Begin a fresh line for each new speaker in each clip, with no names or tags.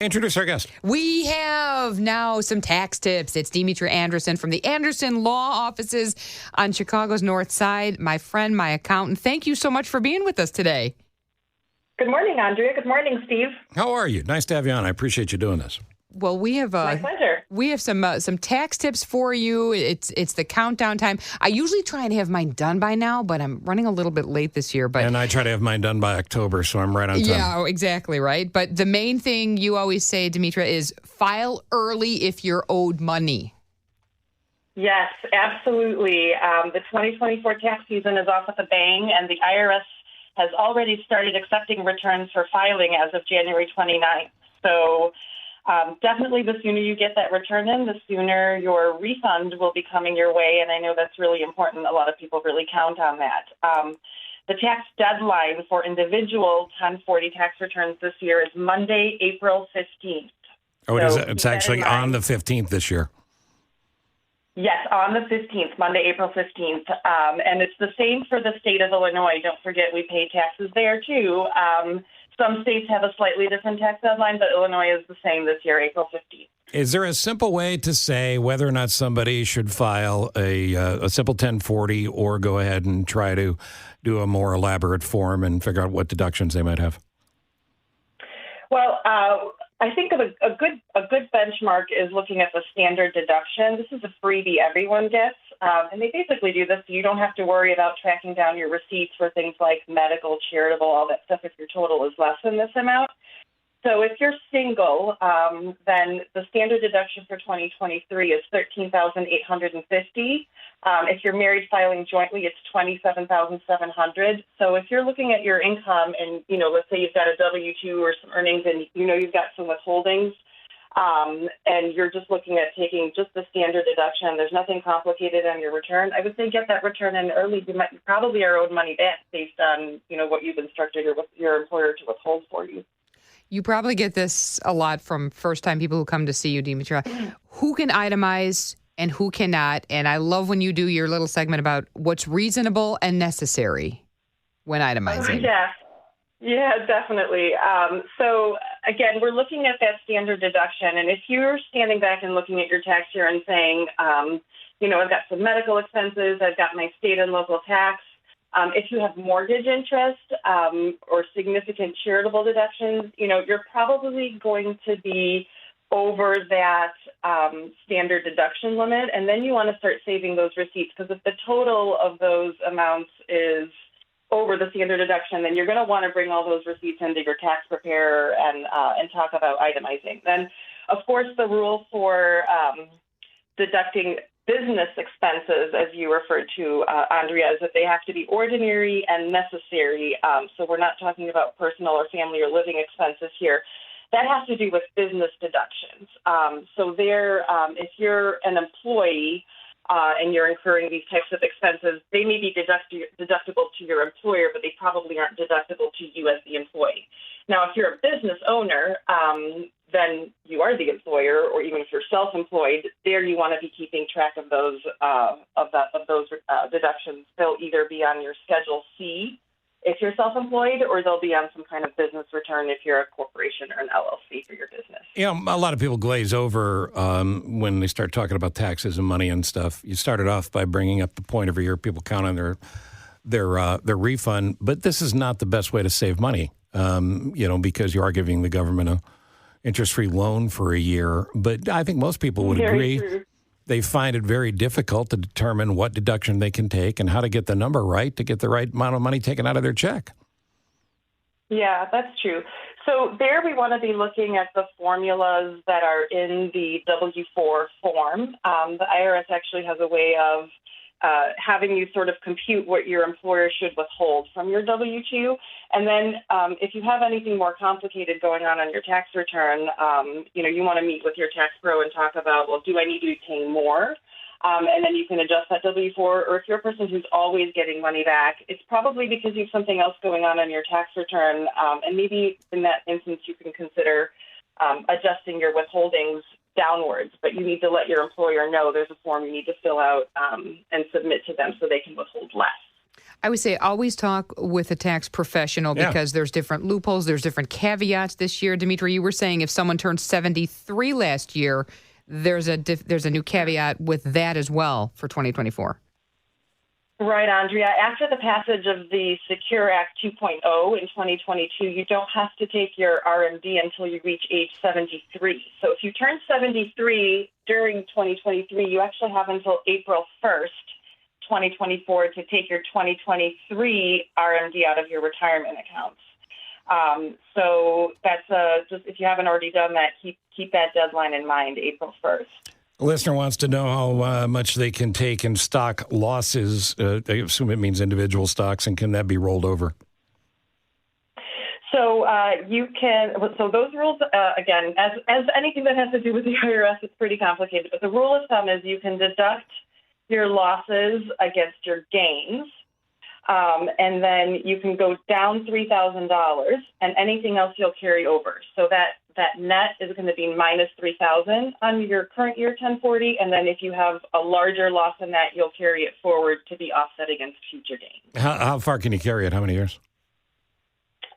Introduce our guest.
We have now some tax tips. It's Dimitra Anderson from the Anderson Law Offices on Chicago's North Side. My friend, my accountant, thank you so much for being with us today.
Good morning, Andrea. Good morning, Steve.
How are you? Nice to have you on. I appreciate you doing this.
Well, we have
My pleasure.
We have some tax tips for you. It's the countdown time. I usually try and have mine done by now, but I'm running a little bit late this year. But
and I try to have mine done by October, so I'm right on time.
Yeah, exactly right. But the main thing you always say, Dimitra, is file early if you're owed money.
Yes, absolutely. The 2024 tax season is off with a bang, and the IRS has already started accepting returns for filing as of January 29th. So definitely the sooner you get that return in, the sooner your refund will be coming your way. And I know that's really important. A lot of people really count on that. The tax deadline for individual 1040 tax returns this year is Monday, April 15th.
Oh, it is. It's actually on the 15th this year.
Yes, on the 15th, Monday, April 15th. And it's the same for the state of Illinois. Don't forget, we pay taxes there, too. Some states have a slightly different tax deadline, but Illinois is the same this year, April 15th.
Is there a simple way to say whether or not somebody should file a simple 1040 or go ahead and try to do a more elaborate form and figure out what deductions they might have?
Well, I think of a good benchmark is looking at the standard deduction. This is a freebie everyone gets, and they basically do this so you don't have to worry about tracking down your receipts for things like medical, charitable, all that stuff if your total is less than this amount. So if you're single, then the standard deduction for 2023 is $13,850. If you're married filing jointly, it's $27,700. So if you're looking at your income and, let's say you've got a W-2 or some earnings and, you've got some withholdings, and you're just looking at taking just the standard deduction, there's nothing complicated on your return, I would say get that return in early. You probably are owed money back based on, what you've instructed your employer to withhold for you.
You probably get this a lot from first-time people who come to see you, Dimitra. Who can itemize and who cannot? And I love when you do your little segment about what's reasonable and necessary when itemizing.
Yeah, definitely. So, again, we're looking at that standard deduction. And if you're standing back and looking at your tax year and saying, I've got some medical expenses, I've got my state and local tax, if you have mortgage interest or significant charitable deductions, you're probably going to be over that standard deduction limit. And then you want to start saving those receipts, because if the total of those amounts is over the standard deduction, then you're going to want to bring all those receipts into your tax preparer and talk about itemizing. Then, of course, the rule for deducting business expenses, as you referred to, Andrea, is that they have to be ordinary and necessary. So we're not talking about personal or family or living expenses here. That has to do with business deductions. So there, if you're an employee and you're incurring these types of expenses, they may be deductible to your employer, but they probably aren't deductible to you as the employee. Now, if you're a business owner, then you are the employer, or even if you're self-employed, there you want to be keeping track of those deductions. They'll either be on your Schedule C if you're self-employed, or they'll be on some kind of business return if you're a corporation or an LLC for your business.
A lot of people glaze over when they start talking about taxes and money and stuff. You started off by bringing up the point over here, people count on their refund, but this is not the best way to save money, because you are giving the government a interest-free loan for a year. But I think most people would agree.
True.
They find it very difficult to determine what deduction they can take and how to get the number right to get the right amount of money taken out of their check.
Yeah, that's true. So there we want to be looking at the formulas that are in the W-4 form. The IRS actually has a way of having you sort of compute what your employer should withhold from your W-2. And then if you have anything more complicated going on your tax return, you want to meet with your tax pro and talk about, well, do I need to be paying more? And then you can adjust that W-4. Or if you're a person who's always getting money back, it's probably because you have something else going on your tax return. And maybe in that instance, you can consider adjusting your withholdings downwards, but you need to let your employer know there's a form you need to fill out and submit to them so they can withhold less.
I would say always talk with a tax professional because there's different loopholes, there's different caveats this year. Dimitra, you were saying if someone turned 73 last year, there's a new caveat with that as well for 2024.
Right, Andrea. After the passage of the Secure Act 2.0 in 2022, you don't have to take your RMD until you reach age 73. So if you turn 73 during 2023, you actually have until April 1st, 2024 to take your 2023 RMD out of your retirement accounts. So that's just if you haven't already done that, keep that deadline in mind, April 1st.
A listener wants to know how much they can take in stock losses. I assume it means individual stocks, and can that be rolled over?
So you can. So those rules, again, as anything that has to do with the IRS, it's pretty complicated. But the rule of thumb is you can deduct your losses against your gains, and then you can go down $3,000, and anything else you'll carry over. So that net is going to be minus $3,000 on your current year 1040, and then if you have a larger loss than that, you'll carry it forward to be offset against future gains.
How far can you carry it? How many years?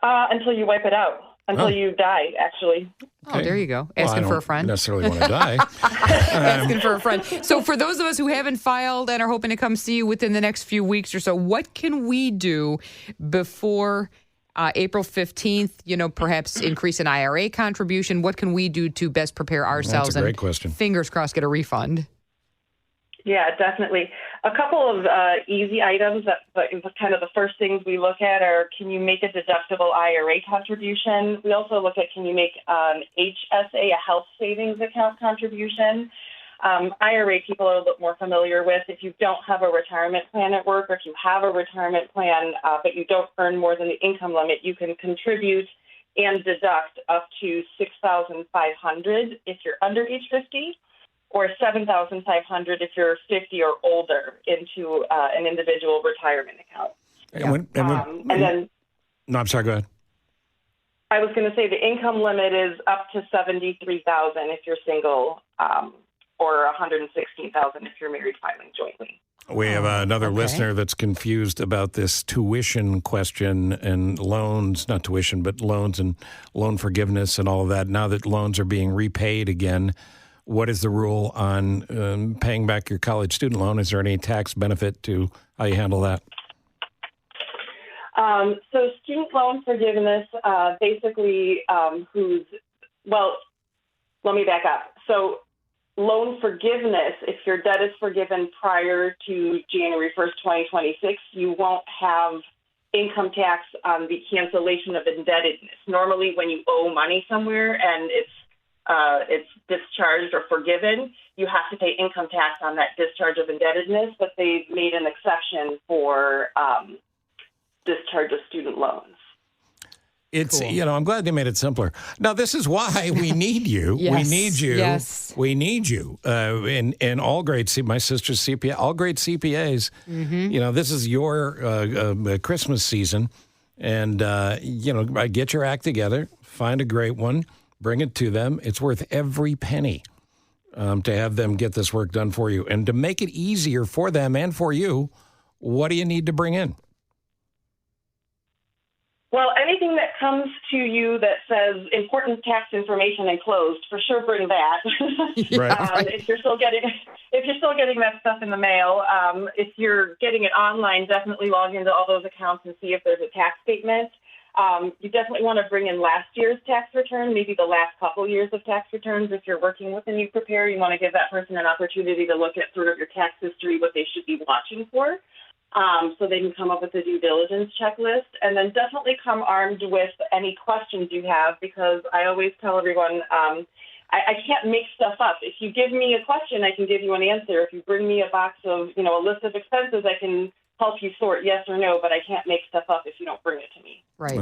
Until you wipe it out. Until you die, actually.
Oh, there you go. Asking for a friend.
Necessarily want to die.
Asking for a friend. So for those of us who haven't filed and are hoping to come see you within the next few weeks or so, what can we do before April 15th? Perhaps increase an IRA contribution. What can we do to best prepare ourselves?
That's a great question.
Fingers crossed, get a refund.
Yeah, definitely. A couple of easy items that kind of the first things we look at are, can you make a deductible IRA contribution? We also look at, can you make HSA, a health savings account contribution? IRA people are a little more familiar with. If you don't have a retirement plan at work, or if you have a retirement plan but you don't earn more than the income limit, you can contribute and deduct up to $6,500 if you're under age 50. Or $7,500 if you're 50 or older into an individual retirement account.
No, I'm sorry. Go ahead.
I was going to say the income limit is up to $73,000 if you're single, or $116,000 if you're married filing jointly.
We have another listener that's confused about this tuition question and loans, not tuition, but loans and loan forgiveness and all of that. Now that loans are being repaid again, what is the rule on paying back your college student loan? Is there any tax benefit to how you handle that?
So student loan forgiveness, basically, let me back up. So loan forgiveness, if your debt is forgiven prior to January 1st, 2026, you won't have income tax on the cancellation of indebtedness. Normally, when you owe money somewhere and it's discharged or forgiven, you have to pay income tax on that discharge of indebtedness, but they made an exception for discharge of student loans.
It's,
Cool.
I'm glad they made it simpler. Now, this is why we need you.
Yes.
We need you.
Yes.
We need you. And all great, my sister's CPA, all great CPAs. Mm-hmm. This is your Christmas season. And, get your act together, find a great one, bring it to them. It's worth every penny to have them get this work done for you. And to make it easier for them and for you, what do you need to bring in?
Well, anything that comes to you that says important tax information enclosed, for sure bring that.
Right.
If you're still getting that stuff in the mail, if you're getting it online, definitely log into all those accounts and see if there's a tax statement. You definitely want to bring in last year's tax return, maybe the last couple years of tax returns. If you're working with a new preparer, you want to give that person an opportunity to look at sort of your tax history, what they should be watching for, so they can come up with a due diligence checklist. And then definitely come armed with any questions you have, because I always tell everyone, I can't make stuff up. If you give me a question, I can give you an answer. If you bring me a box of, a list of expenses, I can help you sort yes or no, but I can't make stuff up if you don't bring it to me.
Right.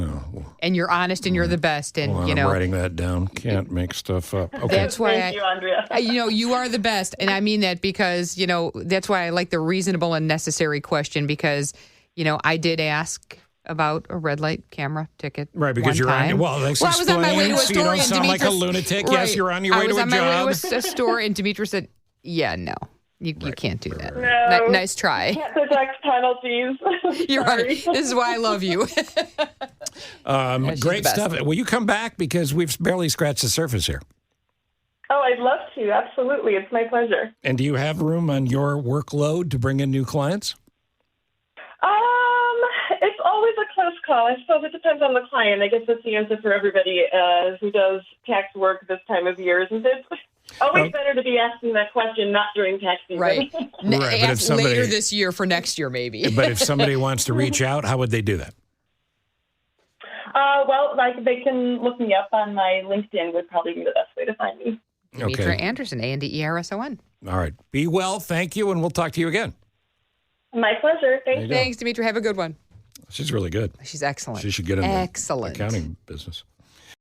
And you're honest and you're the best. And,
I'm writing that down. Can't make stuff up. Okay.
That's why
Thank you, Andrea.
You are the best. And I mean that because, that's why I like the reasonable and necessary question, because, I did ask about a red light camera ticket.
Right, because you're
time.
on.
I was on my way to a store,
you don't
and
sound like a lunatic.
Right.
Yes, you're on your way to a job.
I was on my way to a store, and Dimitra said, "Yeah, no." You can't do that.
No.
Nice try.
Can't deduct penalties.
You're
Sorry.
right. This is why I love you.
Great stuff. Will you come back? Because we've barely scratched the surface here.
Oh, I'd love to. Absolutely. It's my pleasure.
And do you have room on your workload to bring in new clients?
It's always a close call. I suppose it depends on the client. I guess that's the answer for everybody who does tax work this time of year, isn't it? Always better to be asking that question not during tax season.
Right.
Right, but if somebody-
later this year for next year, maybe.
But if somebody wants to reach out, how would they do that?
Well, they can look me up on my LinkedIn would probably be the best way to find me.
Dimitra Anderson, Anderson.
All right. Be well. Thank you, and we'll talk to you again.
My pleasure.
Thanks, Dimitra. Have a good one.
She's really good.
She's excellent.
She should get in the accounting business.